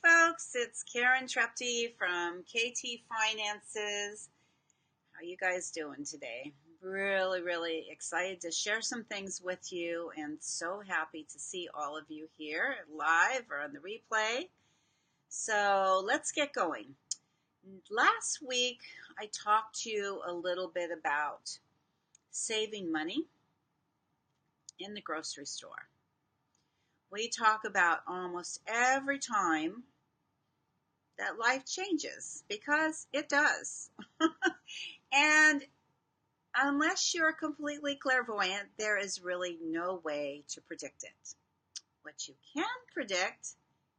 folks, it's Karen Trepty from KT Finances. How you guys doing today? Really excited to share some things with you and so happy to see all of you here live or on the replay. So let's get going. Last week, I talked to you a little bit about saving money in the grocery store. We talk about almost every time that life changes, because it does. And unless you're completely clairvoyant, there is really no way to predict it. What you can predict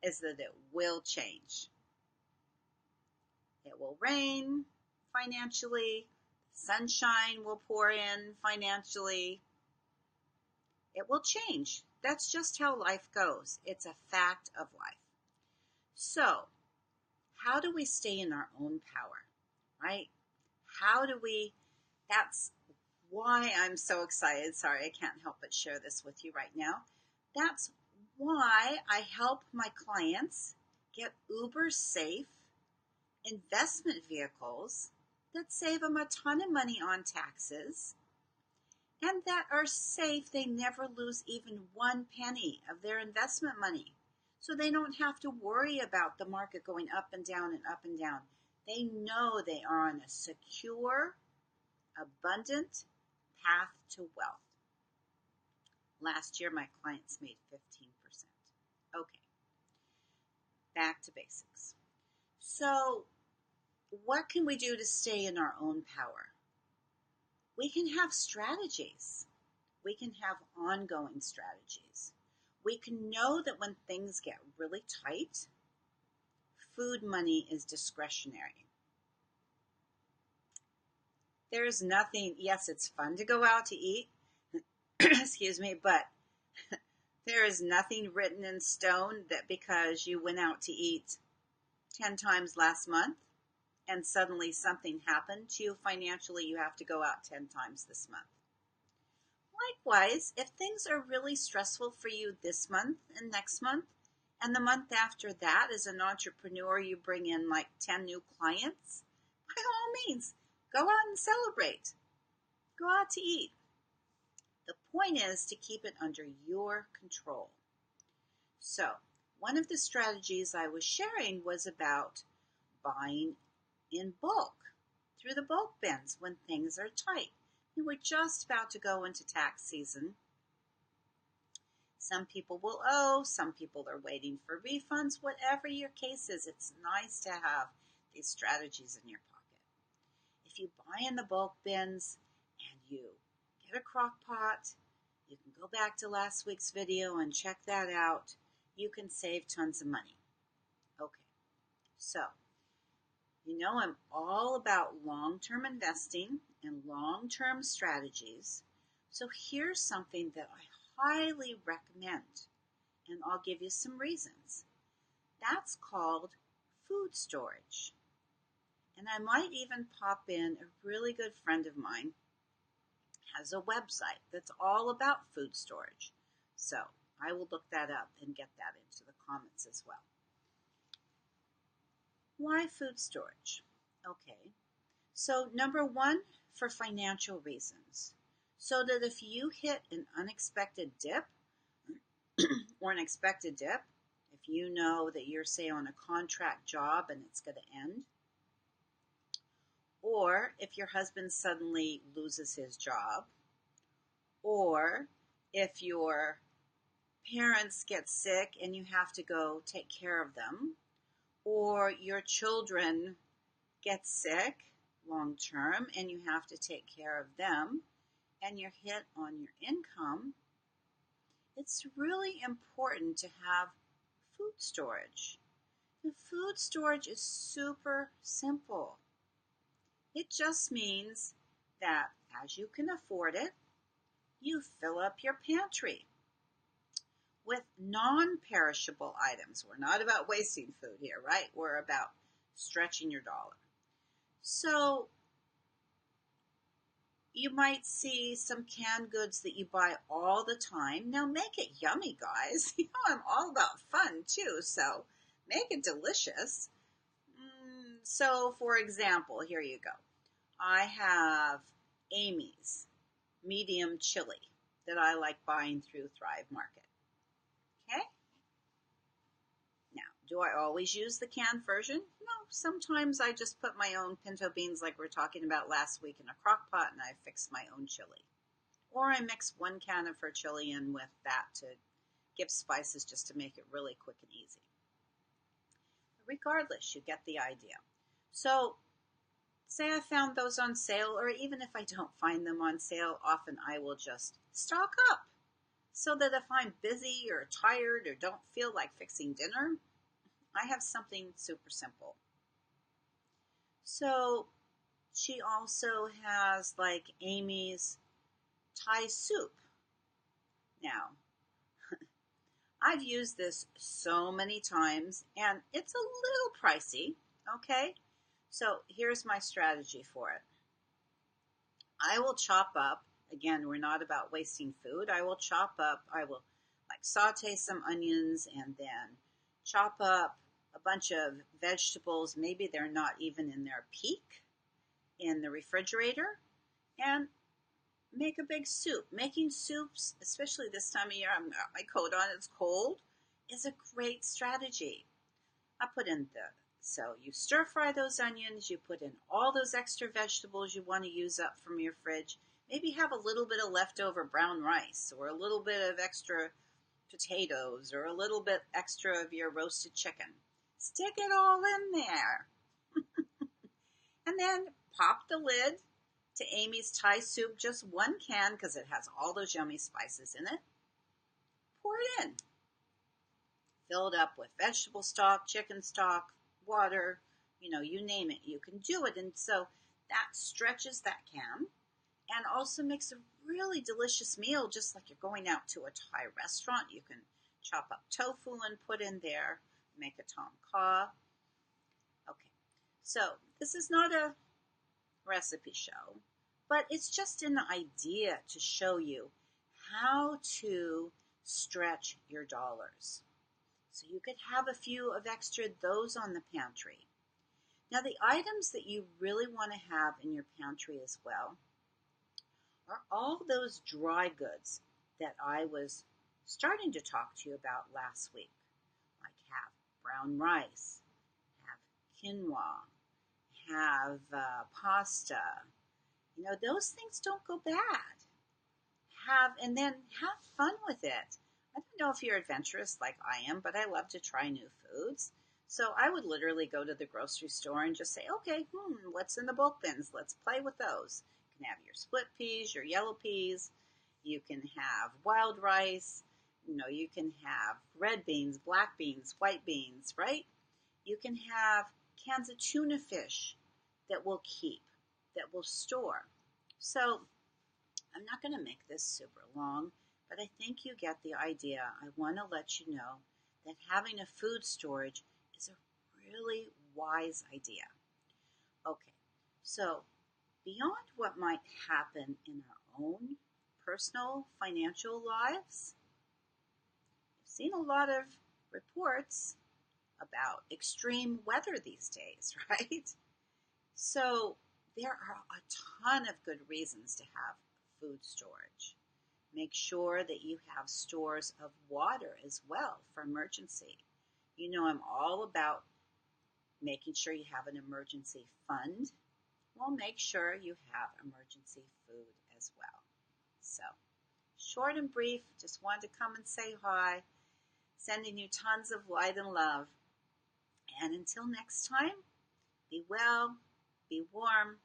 is that it will change. It will rain financially, sunshine will pour in financially. It will change. That's just how life goes. It's a fact of life. So, how do we stay in our own power, right? That's why I'm so excited. Sorry, I can't help but share this with you right now. That's why I help my clients get uber safe investment vehicles that save them a ton of money on taxes and that are safe. They never lose even 1 penny of their investment money. So they don't have to worry about the market going up and down and up and down. They know they are on a secure, abundant path to wealth. Last year, my clients made 15%. Okay, back to basics. So, what can we do to stay in our own power? We can have strategies. We can have ongoing strategies. We can know that when things get really tight, food money is discretionary. There's nothing, yes, it's fun to go out to eat, excuse me, but there is nothing written in stone that because you went out to eat 10 times last month and suddenly something happened to you financially, you have to go out 10 times this month. Likewise, if things are really stressful for you this month and next month, and the month after that, as an entrepreneur, you bring in like 10 new clients, by all means, go out and celebrate. Go out to eat. The point is to keep it under your control. So, one of the strategies I was sharing was about buying in bulk through the bulk bins when things are tight. We're just about to go into tax season. Some people will owe, some people are waiting for refunds. Whatever your case is, it's nice to have these strategies in your pocket. If you buy in the bulk bins and you get a crock pot, you can go back to last week's video and check that out. You can save tons of money. Okay, so you know I'm all about long-term investing and long-term strategies. So here's something that I highly recommend, and I'll give you some reasons. That's called food storage. And I might even pop in, a really good friend of mine has a website that's all about food storage. So I will look that up and get that into the comments as well. Why food storage? Okay, so number one, for financial reasons. So that if you hit an unexpected dip or an expected dip, if you know that you're, say, on a contract job and it's going to end, or if your husband suddenly loses his job, or if your parents get sick and you have to go take care of them, or your children get sick long term and you have to take care of them, and you're hit on your income, it's really important to have food storage. The food storage is super simple. It just means that as you can afford it, you fill up your pantry with non-perishable items. We're not about wasting food here, right? We're about stretching your dollar. So you might see some canned goods that you buy all the time. Now make it yummy, guys. You know I'm all about fun too, so make it delicious. So, for example, here you go. I have Amy's medium chili that I like buying through Thrive Market. Okay? Now, do I always use the canned version? No, sometimes I just put my own pinto beans like we were talking about last week in a crock pot and I fix my own chili. Or I mix 1 can of her chili in with that to give spices just to make it really quick and easy. Regardless, you get the idea. So, say I found those on sale, or even if I don't find them on sale, often I will just stock up so that if I'm busy or tired or don't feel like fixing dinner, I have something super simple. So she also has like Amy's Thai soup. Now, I've used this so many times and it's a little pricey, okay? So here's my strategy for it. I will chop up, again, we're not about wasting food. I will like saute some onions and then chop up a bunch of vegetables. Maybe they're not even in their peak in the refrigerator and make a big soup. Making soups, especially this time of year, I've got my coat on, it's cold, is a great strategy. So you stir fry those onions, you put in all those extra vegetables you want to use up from your fridge. Maybe have a little bit of leftover brown rice or a little bit of extra potatoes or a little bit extra of your roasted chicken. Stick it all in there. And then pop the lid to Amy's Thai soup, just 1 can because it has all those yummy spices in it. Pour it in. Fill it up with vegetable stock, chicken stock, water, you name it. You can do it. And so that stretches that can and also makes a really delicious meal, just like you're going out to a Thai restaurant. You can chop up tofu and put in there, make a tom kha. Okay, so this is not a recipe show, but it's just an idea to show you how to stretch your dollars. So you could have a few of extra those on the pantry. Now the items that you really want to have in your pantry as well are all those dry goods that I was starting to talk to you about last week. Like have brown rice, have quinoa, have pasta. Those things don't go bad. And then have fun with it. I don't know if you're adventurous like I am, but I love to try new foods. So I would literally go to the grocery store and just say, okay, what's in the bulk bins? Let's play with those. You can have your split peas, your yellow peas. You can have wild rice. You can have red beans, black beans, white beans, right? You can have cans of tuna fish that will keep, that will store. So I'm not going to make this super long, but I think you get the idea. I want to let you know that having a food storage is a really wise idea. Okay, so beyond what might happen in our own personal financial lives, I've seen a lot of reports about extreme weather these days, right? So there are a ton of good reasons to have food storage. Make sure that you have stores of water as well for emergency. I'm all about making sure you have an emergency fund. Well, make sure you have emergency food as well. So, short and brief, just wanted to come and say hi, sending you tons of light and love. And until next time, be well, be warm,